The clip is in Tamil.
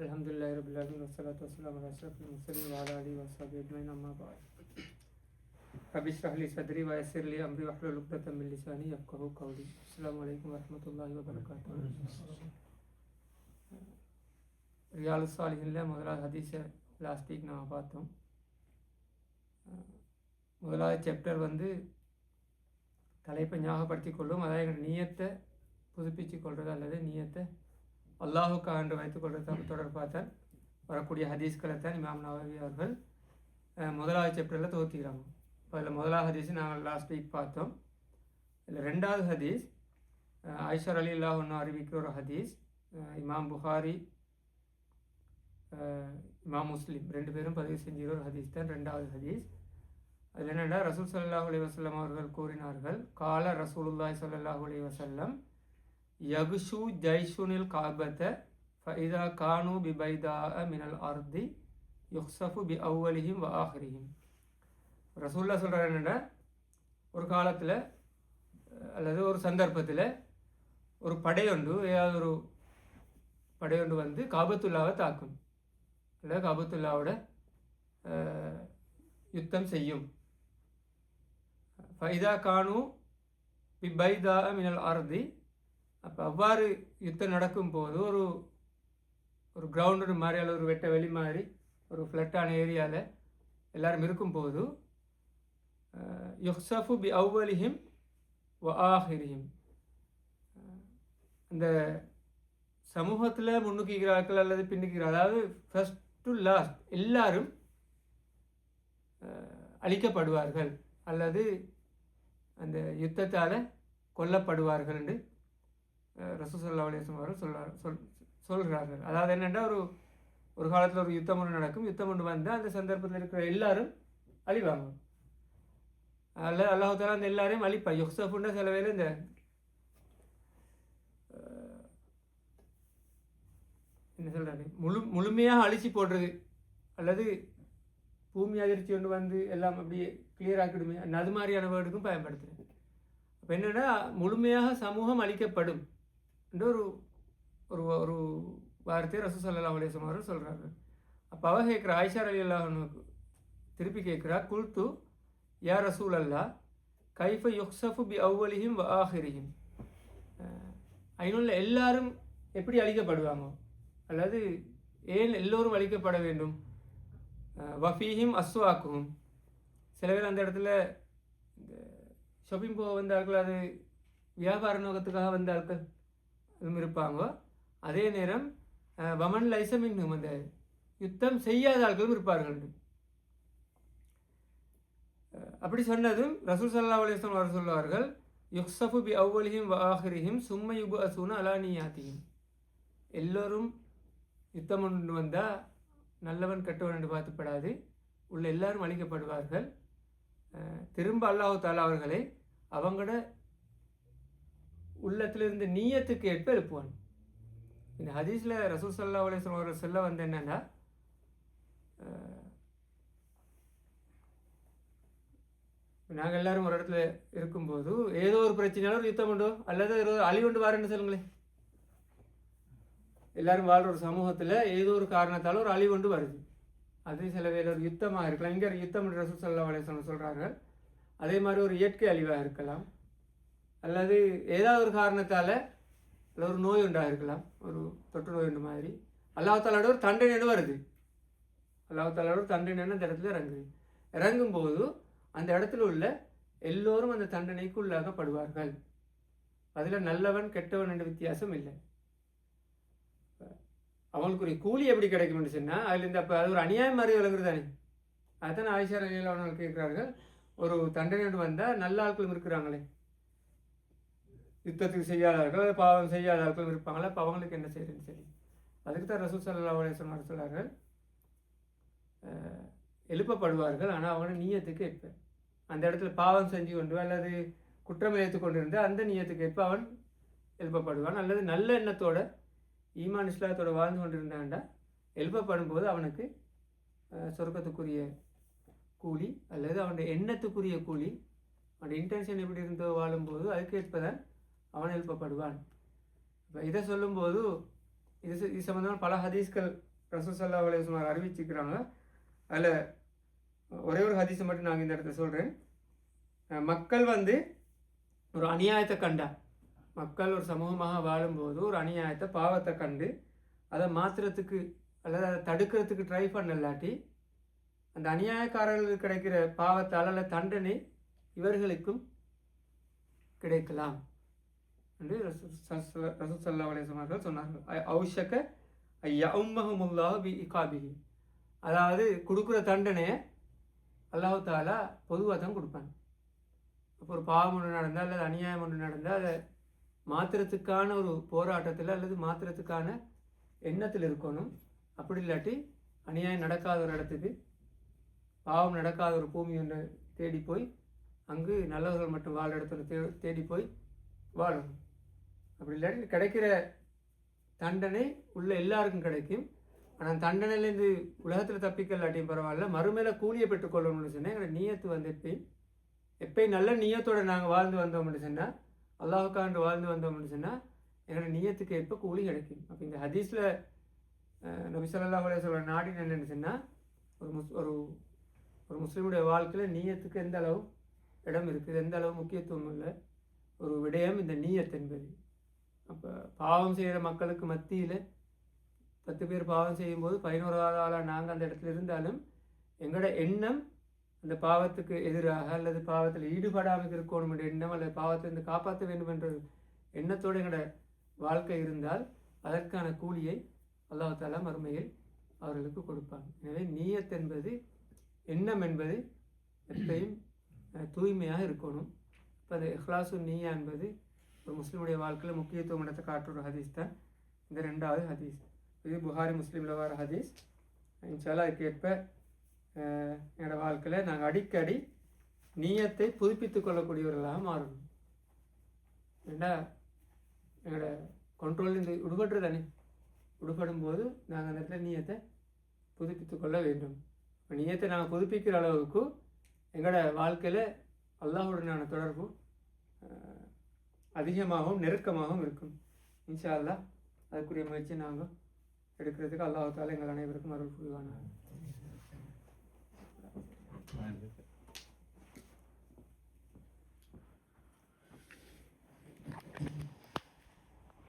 அல்ஹம்துலில்லாஹி ரப்பில் ஆலமீன் வஸ்ஸலாத்து வஸ்ஸலாமு அலா அஷ்ரஃபில் முர்ஸலீன் வ அலா ஆலிஹி வஸ்ஸஹ்பிஹி அஜ்மஈன் அம்மா பஅத். ரப்பி இஷ்ரஹ் லி ஸத்ரி வ யஸ்ஸிர் லி அம்ரி வஹ்லுல் உக்தத்தம் மின் லிசானி யஃப்கஹு கௌலி. அஸ்ஸலாமு அலைக்கும் வரஹ்மத்துல்லாஹி வ பரகாத்துஹு. ரியாலுஸ் ஸாலிஹீன்ல முதலாவது ஹதீஸை லாஸ்ட் வீக் நாம் பார்த்தோம். முதலாவது சாப்டர் தலைப்பை ஞாபகப்படுத்தி கொள்ளும், அதாவது எங்கள் நீயத்தை புதுப்பிச்சு கொள்வது அல்லது நீயத்தை அல்லாஹுக்காக என்று வைத்துக் கொள்வது தொடர்பாக வரக்கூடிய ஹதீஸ்களை தான் இமாம் நவவி அவர்கள் முதலாவது சாப்டரில் தொகுத்துக்கிறாங்க. அதில் முதலாவது ஹதீஸ் நாங்கள் லாஸ்ட் வீக் பார்த்தோம். இதில் ரெண்டாவது ஹதீஸ் ஆயிஷா ரலியல்லாஹு அன்ஹா அறிவிக்கிற ஒரு ஹதீஸ். இமாம் புகாரி இமாம் முஸ்லிம் ரெண்டு பேரும் பதிவு செஞ்சுக்கிற ஒரு ஹதீஸ் தான் ரெண்டாவது ஹதீஸ். அதில் என்னென்னா, ரசூல் ஸல்லல்லாஹு அலைஹி வஸல்லம் அவர்கள் கூறினார்கள், கால ரசூலுல்லாஹி ஸல்லல்லாஹு அலைஹி வஸல்லம் யகுஷு ஜைஷுனில் காபத்தை ஃபஇதா கானு பி பைதாஅ மினல் அர்தி யுக்ஸஃபு பி அவ்வலிஹிம் வ ஆஹிரிஹிம். ரசூல்லா சொல்கிறார் என்னென்னா, ஒரு காலத்தில் அல்லது ஒரு சந்தர்ப்பத்தில் ஒரு படையொன்று ஏதாவது ஒரு படையொன்று காபத்துல்லாவை தாக்கும் அல்லது காபத்துல்லாவோட யுத்தம் செய்யும். ஃபைதா கானு பி பைதாஅ மினல் அர்தி. அப்போ அவ்வாறு யுத்தம் நடக்கும் போது ஒரு கிரவுண்டு மாதிரி அல்லது ஒரு வெட்ட வெளி மாதிரி ஒரு ஃப்ளட்டான ஏரியாவில் எல்லாரும் இருக்கும்போது யுக்ஸஃபு பி அவ்வலிஹிம் வ ஆஹிரிஹிம், அந்த சமூகத்தில் முன்னுக்குகிறார்கள் அல்லது பின்னுக்கிறார்கள், அதாவது ஃபர்ஸ்ட் டு லாஸ்ட் எல்லாரும் அழிக்கப்படுவார்கள் அல்லது அந்த யுத்தத்தால் கொல்லப்படுவார்கள் என்று ரசூல் ஸல்லல்லாஹு அலைஹி வஸல்லம் அவர்கள் சொல்கிறார்கள். அதாவது என்னென்னா, ஒரு காலத்தில் ஒரு யுத்தம் ஒன்று நடக்கும். யுத்தம் ஒன்று வந்தால் அந்த சந்தர்ப்பத்தில் இருக்கிற எல்லாரும் அழிவாங்க. அதில் அல்லாஹ் தஆலா அந்த எல்லாரையும் அழிப்பா. யுக்ஸஃபுன்னா சில வேலை இந்த என்ன சொல்கிறாரு, முழுமையாக அழிச்சு போடுறது அல்லது பூமி அதிர்ச்சி ஒன்று எல்லாம் அப்படியே கிளியர் ஆக்கிடுமே, அது மாதிரியான வேர்டுக்கும் பயன்படுத்துகிறேன். அப்போ என்னென்னா, முழுமையாக சமூகம் அழிக்கப்படும் என்று ஒரு ஒரு வார்த்தையை ரசூல் ஸல்லல்லாஹு அலைஹி வஸல்லம் அவர்கள் சொல்கிறாங்க. அப்போ அவ கேட்குறா, ஆயிஷா ரலியல்லாஹு அன்ஹா திருப்பி கேட்குறா, குல்து யா ரசூல் அல்லா கைஃப யுக்ஸஃபு பி அவ்வலிஹிம் வ ஆஹிரிஹிம். ஐநூலில் எல்லாரும் எப்படி அழிக்கப்படுவாங்க அல்லது ஏன் எல்லோரும் அழிக்கப்பட வேண்டும்? வஃபீஹிம் அஸ்வாக்குஹும், சில பேர் அந்த இடத்துல இந்த ஷாப்பிங் போக வந்தார்கள், அது வியாபார நோக்கத்துக்காக வந்தார்கள் அதுவும் இருப்பாங்க. அதே நேரம் வமன் லைசமின்னும், அந்த யுத்தம் செய்யாத ஆட்களும் இருப்பார்கள். அப்படி சொன்னதும் ரசூல் ஸல்லல்லாஹு அலைஹி வஸல்லம் அவர்கள் சொல்வார்கள், யுக்ஸஃபு பி அவ்வலிஹிம் வ ஆஹிரிஹிம் சும்ம யுப்அஸூன அலா நியாத்திஹிம். எல்லோரும் யுத்தம் ஒன்று வந்தால் நல்லவன் கெட்டவன் என்று பார்த்துப்படாது, உள்ள எல்லாரும் அழிக்கப்படுவார்கள். திரும்ப அல்லாஹ் தஆலா அவர்களை அவங்களோட உள்ளத்திலிருந்து நீயத்துக்கு ஏற்ப எழுப்புவான். இந்த ஹதீஸில் ரசூல் ஸல்லல்லாஹு அலைஹி வஸல்லம் அவர்கள் சொல்ல என்னென்னா, நாங்கள் எல்லாரும் ஒரு இடத்துல இருக்கும்போது ஏதோ ஒரு பிரச்சனையால ஒரு யுத்தம் உண்டோ அல்லது அழிவுண்டு வாரன்னு சொல்லுங்களேன். எல்லாரும் வாழ்கிற ஒரு சமூகத்தில் ஏதோ ஒரு காரணத்தால் ஒரு அழிவுண்டு வருது. அது சில வேலை ஒரு யுத்தமாக இருக்கலாம். இங்கே யுத்தம் என்று ரசூல் ஸல்லல்லாஹு அலைஹி வஸல்லம் சொல்கிறாங்க. அதே மாதிரி ஒரு இயற்கை அழிவாக இருக்கலாம், அல்லது ஏதாவது ஒரு காரணத்தால் இல்லை ஒரு நோய் உண்டாக இருக்கலாம், ஒரு தொற்று நோய் உண்டு மாதிரி. அல்லாஹ் தஆலாவோட ஒரு தண்டனை வருது. அல்லாஹ் தஆலாவோட ஒரு தண்டனை அந்த இடத்துல இறங்கும்போது அந்த இடத்துல உள்ள எல்லோரும் அந்த தண்டனைக்கு உள்ளாகப்படுவார்கள். அதில் நல்லவன் கெட்டவன் என்ற வித்தியாசம் இல்லை. அவங்களுக்குரிய கூலி எப்படி கிடைக்கும்னு சொன்னால் அதில் இந்த அப்போ அது ஒரு அநியாயம் மாதிரி விளங்குறது தானே. அதுதான் ஆயிஷா ரலியல்லாஹு அன்ஹா கேட்குறார்கள், ஒரு தண்டனை வந்தால் நல்ல ஆட்களும் இருக்கிறாங்களே, யுத்தத்துக்கு செய்யாதார்கள் பாவம் செய்யாத ஆட்களும் இருப்பாங்களே, அப்போ அவங்களுக்கு என்ன செய்யுதுன்னு சரி. அதுக்கு தான் ரசூல் ஸல்லல்லாஹு அலைஹி வஸல்லம் சொல்கிறார்கள், எழுப்பப்படுவார்கள் ஆனால் அவங்களோட நீயத்துக்கு ஏற்ப. அந்த இடத்துல பாவம் செஞ்சு கொண்டு அல்லது குற்றம் இழைத்து கொண்டு இருந்தால் அந்த நீயத்துக்கு ஏற்ப அவன் எழுப்பப்படுவான். அல்லது நல்ல எண்ணத்தோட ஈமான் இஸ்லாத்தோடு வாழ்ந்து கொண்டிருந்தாண்டா எழுப்பப்படும் போது அவனுக்கு சொர்க்கத்துக்குரிய கூலி அல்லது அவனுடைய எண்ணத்துக்குரிய கூலி அவன் இன்டென்ஷன் எப்படி இருந்தோ வாழும்போது அதுக்கேற்பதான் அவன் எழுப்பப்படுவான். இப்போ இதை சொல்லும்போது இது சம்மந்தமான பல ஹதீஸ்கள் ரசூல் ஸல்லல்லாஹு அலைஹி வஸல்லம் அறிவிச்சிருக்கிறாங்க. அதில் ஒரே ஒரு ஹதீஸை மட்டும் நாங்கள் இந்த இடத்துல சொல்கிறேன். மக்கள் ஒரு அநியாயத்தை கண்டா, மக்கள் ஒரு சமூகமாக வாழும்போது ஒரு அநியாயத்தை பாவத்தை கண்டு அதை மாற்றுறதுக்கு அல்லது அதை தடுக்கிறதுக்கு ட்ரை பண்ணலாட்டி அந்த அநியாயக்காரர்களுக்கு கிடைக்கிற பாவத்தால் அல்ல தண்டனை இவர்களுக்கும் கிடைக்கலாம் என்று ரசூல் ஸல்லல்லாஹு அலைஹி வஸல்லம் அவர்கள் சொன்னார்கள். ஔஷக யஉம்மஹுமுல்லாஹு பி இகாபிஹி, அதாவது கொடுக்குற தண்டனையை அல்லாஹ் தஆலா பொதுவாக தான் கொடுப்பாங்க. அப்போ ஒரு பாவம் ஒன்று நடந்தால் அல்லது அநியாயம் ஒன்று நடந்தால் அதை மாற்றுறதுக்கான ஒரு போராட்டத்தில் அல்லது மாற்றுறதுக்கான எண்ணத்தில் இருக்கணும். அப்படி இல்லாட்டி அநியாயம் நடக்காத ஒரு இடத்துக்கு, பாவம் நடக்காத ஒரு பூமி ஒன்று தேடி போய் அங்கு நல்லவர்கள் மட்டும் வாழ்கிற இடத்துல தேடி போய் வாழணும். அப்படி இல்லாட்டி கிடைக்கிற தண்டனை உள்ள எல்லாருக்கும் கிடைக்கும். ஆனால் தண்டனையிலேருந்து உலகத்தில் தப்பிக்க இல்லாட்டியும் பரவாயில்ல, மறுமையில கூலியை பெற்றுக்கொள்ளணும்னு சொன்னால் எங்களோட நீயத்து எப்பயும் நல்ல நீயத்தோடு நாங்கள் வாழ்ந்து வந்தோம்னு சொன்னால், அல்லாஹுக்காண்டு வாழ்ந்து வந்தோம்னு சொன்னால் எங்களோட நீயத்துக்கு ஏற்ப கூலி கிடைக்கும். அப்போ இந்த ஹதீஸில் நபி ஸல்லல்லாஹு அலைஹி வஸல்லம் நாடி என்னென்னு சொன்னால், ஒரு முஸ்லீமுடைய வாழ்க்கையில் நீயத்துக்கு எந்த அளவு இடம் இருக்குது, எந்த அளவு முக்கியத்துவம் இல்லை ஒரு விடயம் இந்த நீயத் என்பது. அப்போ பாவம் செய்கிற மக்களுக்கு மத்தியில் 10 பேர் பாவம் செய்யும்போது 11வது ஆளாக நாங்கள் அந்த இடத்துல இருந்தாலும் எங்களோட எண்ணம் அந்த பாவத்துக்கு எதிராக அல்லது பாவத்தில் ஈடுபடாமல் இருக்கணும் என்ற எண்ணம் அல்லது பாவத்திலிருந்து காப்பாற்ற வேண்டும் என்ற எண்ணத்தோடு எங்களோட வாழ்க்கை இருந்தால் அதற்கான கூலியை அல்லாஹ் தஆலா மறுமையில் அவர்களுக்கு கொடுப்பாங்க. எனவே நீயத் என்பது, எண்ணம் என்பது எப்பயும் தூய்மையாக இருக்கணும். இப்போ அந்த இஹ்லாசு நீயா என்பது ஒரு முஸ்லீமுடைய வாழ்க்கையில் முக்கியத்துவம் இடத்தை காட்டுற ஹதீஸ் தான் இந்த 2வது ஹதீஸ். இது புகாரி முஸ்லீமில் வர ஹதீஸ். இன்ஷால்லா அதுக்கேற்ப என்னோட வாழ்க்கையில் நாங்கள் அடிக்கடி நீயத்தை புதுப்பித்து கொள்ளக்கூடியவர்களாக மாறணும். ஏன்னா எங்களோட கண்ட்ரோல் இந்த விடுபடுறது விடுபடும் போது நாங்கள் அந்த இடத்துல நீயத்தை புதுப்பித்து கொள்ள வேண்டும். நீயத்தை நாங்கள் புதுப்பிக்கிற அளவுக்கு எங்களோட வாழ்க்கையில் அல்லாஹ்வுடனான தொடர்பு அதிகமாகவும் நெருக்கமாகவும் இருக்கும். இன்ஷா அல்லாஹ் அதுக்குரிய முயற்சி நாங்கள் எடுக்கிறதுக்கு அல்லாஹ் தஆலா எங்கள் அனைவருக்கும் அருள் புரிவானாக.